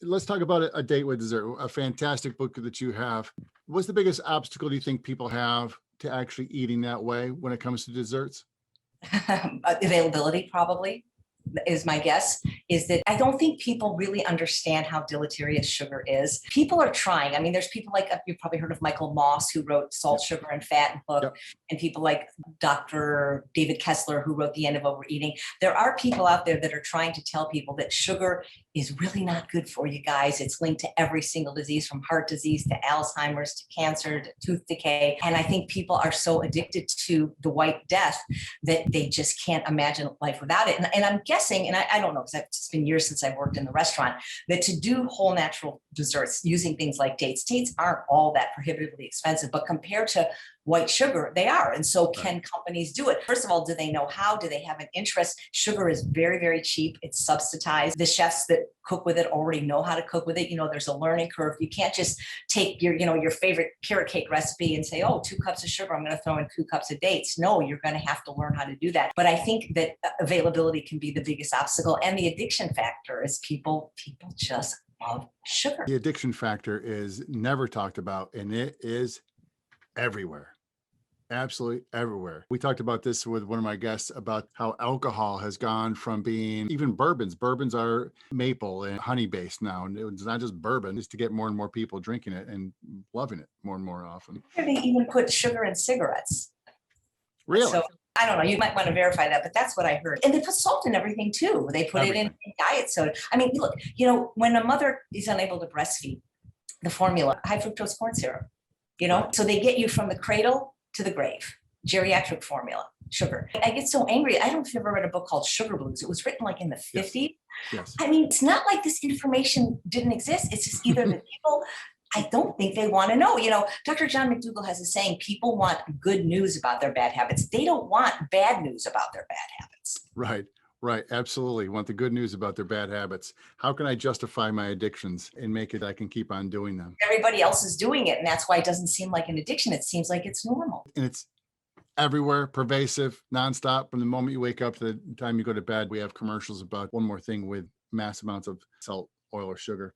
let's talk about a date with dessert, a fantastic book that you have. What's the biggest obstacle do you think people have to actually eating that way when it comes to desserts? Availability probably is my guess, is that I don't think people really understand how deleterious sugar is. People are trying. I mean, there's people like, you've probably heard of Michael Moss, who wrote Salt, Yep. Sugar, and Fat book, Yep. and people like Dr. David Kessler, who wrote The End of Overeating. There are people out there that are trying to tell people that sugar is really not good for you guys. It's linked to every single disease, from heart disease to Alzheimer's to cancer to tooth decay. And I think people are so addicted to the white death that they just can't imagine life without it. And I'm guessing, and I don't know, because it's been years since I've worked in the restaurant, that to do whole natural desserts using things like dates aren't all that prohibitively expensive, but compared to white sugar, they are. And so can companies do it? First of all, do they know how? Do they have an interest? Sugar is very, very cheap. It's subsidized. The chefs that cook with it already know how to cook with it. There's a learning curve. You can't just take your favorite carrot cake recipe and say, oh, 2 cups of sugar, I'm going to throw in 2 cups of dates. No, you're going to have to learn how to do that. But I think that availability can be the biggest obstacle. And the addiction factor is people just love sugar. The addiction factor is never talked about, and it is everywhere. Absolutely everywhere. We talked about this with one of my guests about how alcohol has gone from being even bourbons. Bourbons are maple and honey based now. And it's not just bourbon, it's to get more and more people drinking it and loving it more and more often. They even put sugar in cigarettes. Really? So I don't know. You might want to verify that, but that's what I heard. And they put salt in everything too. They put it in diet soda. I mean, look, when a mother is unable to breastfeed, the formula, high fructose corn syrup, so they get you from the cradle to the grave, geriatric formula, sugar. I get so angry. I don't know if you've ever read a book called Sugar Blues. It was written like in the 50s. Yes. I mean, it's not like this information didn't exist. It's just either the people, I don't think they want to know. Dr. John McDougall has a saying, people want good news about their bad habits. They don't want bad news about their bad habits. Right. Absolutely. Want the good news about their bad habits. How can I justify my addictions and make it I can keep on doing them? Everybody else is doing it. And that's why it doesn't seem like an addiction. It seems like it's normal. And it's everywhere, pervasive, nonstop. From the moment you wake up to the time you go to bed, we have commercials about one more thing with mass amounts of salt, oil, or sugar.